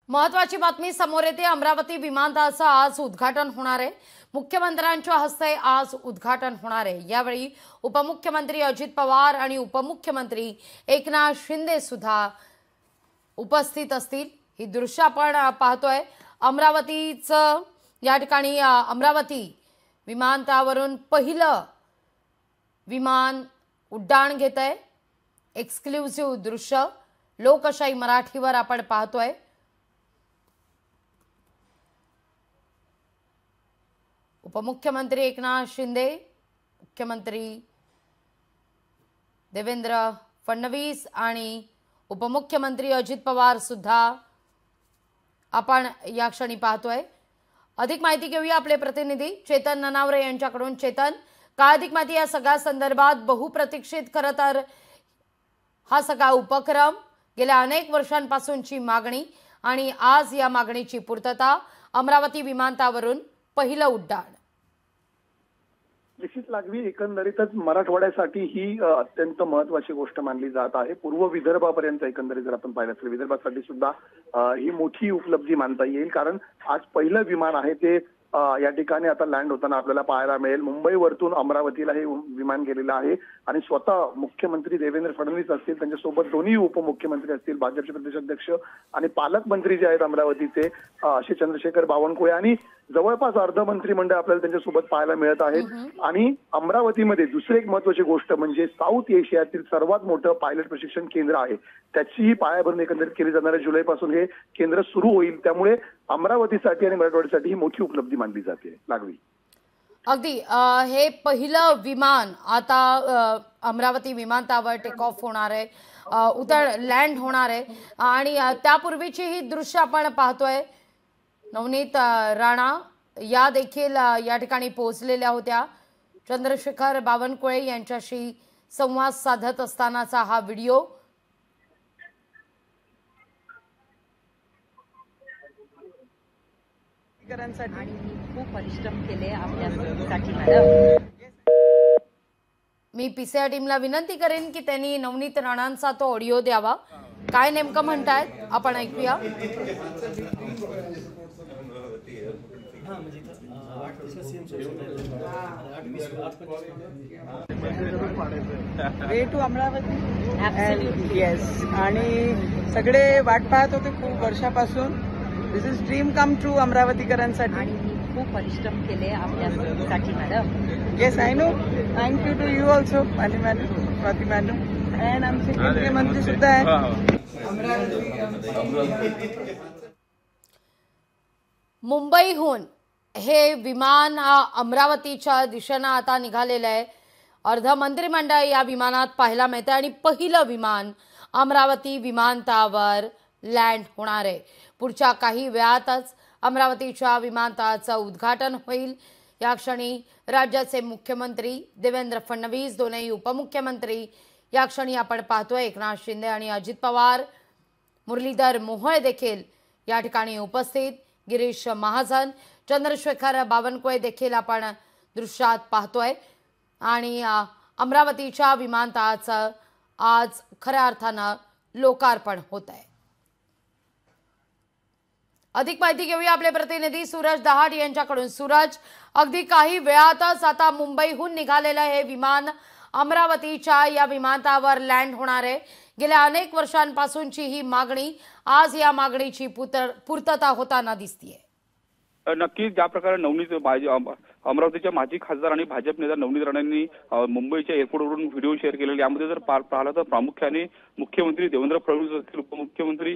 महत्वाची बातमी समोर येते। अमरावती विमानतळाचं आज उद्घाटन होणार आहे। मुख्यमंत्र्यांच्या हस्ते आज उद्घाटन होणार आहे। यावेळी उपमुख्यमंत्री अजित पवार आणि उपमुख्यमंत्री एकनाथ शिंदे सुद्धा उपस्थित असतील। ही दृश्य आपण पाहतोय। अमरावतीचं या ठिकाणी अमरावती विमानतळावरून पहिलं विमान उड्डाण घेतंय। एक्सक्लुसिव्ह दृश्य लोकशाही मराठीवर आपण पाहतोय। उपमुख्यमंत्री एकनाथ शिंदे, मुख्यमंत्री देवेंद्र फडणवीस आणि उपमुख्यमंत्री अजित पवार सुद्धा आपण या क्षणी पाहतोय। अधिक माहिती घेऊया आपले प्रतिनिधी चेतन ननावरे यांच्याकडून। चेतन, काय अधिक माहिती या सगळ्या संदर्भात? बहुप्रतीक्षित खरं तर हा सगळा उपक्रम, गेल्या अनेक वर्षांपासूनची मागणी आणि आज या मागणीची पूर्तता। अमरावती विमानतळावरून पहिलं उड्डाण। निश्चित लागवी एकंदरीतच मराठवाड्यासाठी ही अत्यंत महत्त्वाची गोष्ट मानली जात आहे। पूर्व विदर्भापर्यंत एकंदरीत जर आपण पाहिलं तर विदर्भासाठी सुद्धा ही मोठी उपलब्धी मानता येईल, कारण आज पहिलं विमान आहे ते या ठिकाणी आता लँड होताना आपल्याला पाहायला मिळेल। मुंबईवरून अमरावतीला हे विमान गेलेलं आहे आणि स्वतः मुख्यमंत्री देवेंद्र फडणवीस असतील, त्यांच्यासोबत दोन्ही उपमुख्यमंत्री असतील, भाजपचे प्रदेशाध्यक्ष आणि पालकमंत्री जे आहेत अमरावतीचे असे चंद्रशेखर बावनकुळे आणि जवळपास अर्ध मंत्रिमंडळ आपल्याला त्यांच्यासोबत पाहायला मिळत आहेत। आणि अमरावतीमध्ये दुसरी एक महत्त्वाची गोष्ट म्हणजे साऊथ एशियातील सर्वात मोठं पायलट प्रशिक्षण केंद्र आहे, त्याचीही पायाभरणी एकंदरीत केली जाणार आहे। जुलैपासून हे केंद्र सुरू होईल, त्यामुळे अमरावतीसाठी आणि मराठवाड्यासाठी ही मोठी उपलब्धी मानली जाते। लागवी अगदी हे पहिलं विमान आता अमरावती विमानतळावर टेक ऑफ होणार आहे, लँड होणार आहे आणि त्यापूर्वीची ही दृश्य आपण पाहतोय। नवनीत राणा या देखील या ठिकाणी पोहोचलेल्या होत्या। चंद्रशेखर बावनकुळे यांच्याशी संवाद साधत असतानाचा हा व्हिडिओ। खूप परिश्रम केले आपल्यासाठी मॅडम। मी पीसीआर टीमला विनंती करेन की त्यांनी नवनीत राणांचा तो ऑडिओ द्यावा। काय नेमकं म्हणतायत आपण ऐकूया। वे टू अमरावती येस, आणि सगळे वाट पाहत होते खूप वर्षापासून। This is dream come true अमरावतीकरांसाठी। खूप परिश्रम केले आपल्यासाठी madam. Yes I know, thank you to you also Swati madam and आमचे केंद्रीय मंत्री सुद्धा आहेत। मुंबईहून हे विमान अमरावतीच्या दिशेने आता निघालेलं आहे। अर्ध मंत्रिमंडळ या विमानात पाहायला मिळते आणि पहिलं विमान अमरावती विमानतळावर लँड होणार आहे। पुढच्या काही वेळातच अमरावतीच्या विमानतळाचं उद्घाटन होईल। या क्षणी राज्याचे मुख्यमंत्री देवेंद्र फडणवीस, दोन्ही उपमुख्यमंत्री या क्षणी आपण पाहतोय एकनाथ शिंदे आणि अजित पवार, मुरलीधर मोहोळ देखील या ठिकाणी उपस्थित, गिरीश महाजन, चंद्रशेखर बावनकुळे देखील आपण दृश्यात पाहतोय आणि अमरावतीच्या विमानतळाचं आज खऱ्या अर्थानं लोकार्पण होत आहे। अधिक माहिती घेऊया आपले प्रतिनिधी सूरज दहाड यांच्याकडून। सूरज, अगदी काही वेळातच आता मुंबईहून निघालेलं हे विमान अमरावतीच्या या विमानतळावर लँड होणार आहे। गेल्या अनेक वर्षांपासूनची ही मागणी, आज या मागणीची पूर्तता होताना दिसतीये। नक्कीच ज्या प्रकारे नवनीत अमरावतीच्या माजी खासदार आणि भाजप नेता नवनीत राणांनी मुंबईच्या एअरपोर्टवरून व्हिडिओ शेअर केलेले, यामध्ये जर पाहिलं तर प्रामुख्याने मुख्यमंत्री देवेंद्र फडणवीस असतील, उपमुख्यमंत्री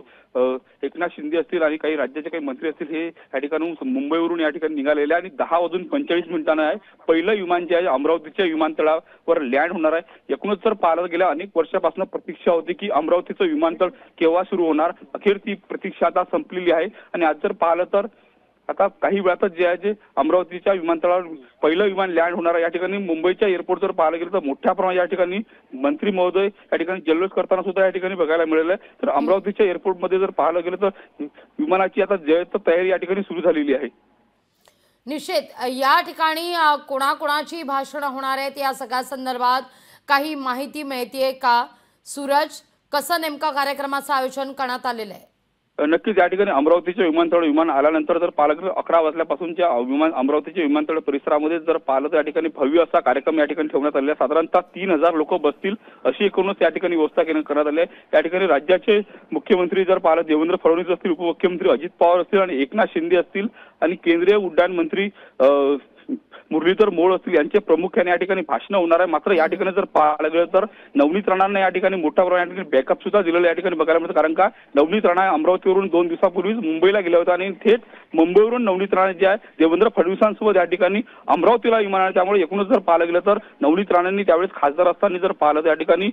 एकनाथ शिंदे असतील आणि काही राज्याचे काही मंत्री असतील, हे या ठिकाणी मुंबईवरून या ठिकाणी निघालेले आणि 10:45 आहे पहिलं विमान जे आहे अमरावतीच्या विमानतळावर लँड होणार आहे। एकूणच जर पाहिलं गेल्या अनेक वर्षापासून प्रतीक्षा होती की अमरावतीचं विमानतळ केव्हा सुरू होणार, अखेर ती प्रतीक्षा आता संपलेली आहे आणि आज जर पाहिलं तर आता काही वेळातच जे आहे जे अमरावतीच्या विमानतळावर पहिलं विमान लँड होणार आहे। या ठिकाणी मुंबईच्या एअरपोर्ट जर पाहायला गेलं तर मोठ्या प्रमाणात या ठिकाणी मंत्री महोदय या ठिकाणी जल्लोष करताना सुद्धा या ठिकाणी बघायला मिळालं आहे। तर अमरावतीच्या एअरपोर्टमध्ये जर पाहायला गेलं तर विमानाची आता तयारी या ठिकाणी सुरू झालेली आहे। निश्चित या ठिकाणी कोणाकोणाची भाषणं होणार आहेत या सगळ्या संदर्भात काही माहिती मिळतेय का सूरज? कसं नेमका कार्यक्रमाचं आयोजन करण्यात आलेलं आहे? नक्कीच या ठिकाणी अमरावतीच्या विमानतळ विमान आल्यानंतर जर पाहिलं तर 11 वाजल्यापासूनच्या अमरावतीच्या विमानतळ परिसरामध्ये जर पाहिलं तर या ठिकाणी भव्य असा कार्यक्रम या ठिकाणी ठेवण्यात आलेला आहे। साधारणतः 3000 लोक बसतील अशी एकूणच या ठिकाणी व्यवस्था करण्यात आली आहे। या ठिकाणी राज्याचे मुख्यमंत्री जर पाहिलं देवेंद्र फडणवीस असतील, उपमुख्यमंत्री अजित पवार असतील आणि एकनाथ शिंदे असतील आणि केंद्रीय उड्डाण मंत्री मुरलीधर मोहोळ असतील यांचे प्रामुख्याने या ठिकाणी भाषण होणार आहे। मात्र या ठिकाणी जर पाहिलं गेलं तर नवनीत राणांना या ठिकाणी मोठ्या प्रमाणात बॅकअप सुद्धा दिलेलं या ठिकाणी बघायला मिळतं, कारण का नवनीत राणा अमरावतीवरून 2 दिवसापूर्वीच मुंबईला गेल्या होत्या आणि थेट मुंबईवरून नवनीत राणा जे आहे देवेंद्र फडणवीसांसोबत या ठिकाणी अमरावतीला विमान आहे। त्यामुळे एकूणच जर पाहिलं गेलं तर नवनीत राणांनी त्यावेळेस खासदार असताना जर पाहिलं तर या ठिकाणी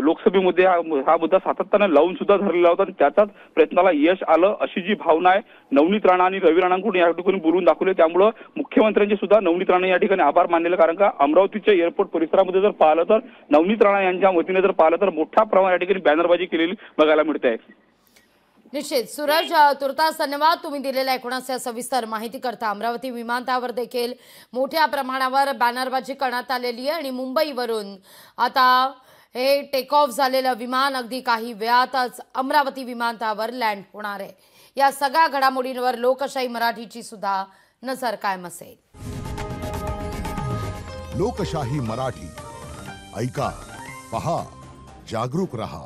लोकसभेमध्ये हा मुद्दा सातत्याने लावून सुद्धा धरलेला होता आणि त्याचाच प्रयत्नाला यश आलं अशी जी भावना आहे नवनीत राणा आणि रवी राणांकडून या ठिकाणी बोलून दाखवले। त्यामुळे मुख्यमंत्र्यांचे सुद्धा नवनीत राणा या ठिकाणी आभार मानलेले, कारण का अमरावतीच्या एअरपोर्ट परिसरामध्ये जर पाहिलं तर नवनीत राणा यांच्या वतीने जर पाहिलं तर मोठ्या प्रमाणात या ठिकाणी बॅनरबाजी केलेली बघायला मिळते आहे। निश्चित सूरज, तुर्तास धन्यवाद तुम्ही दिलेल्या एकूणच सविस्तर माहिती करता। अमरावती विमानतळावर देखील मोठ्या प्रमाणावर बॅनरबाजी करण्यात आलेली आहे आणि मुंबईवरून आता हे टेक ऑफ झालेलं विमान अगदी काही वेळातच अमरावती विमानतळावर लँड होणार आहे। या सगळ्या घडामोडींवर लोकशाही मराठीची सुद्धा नजर कायम असेल। लोकशाही मराठी ऐका, पहा, जागरूक रहा।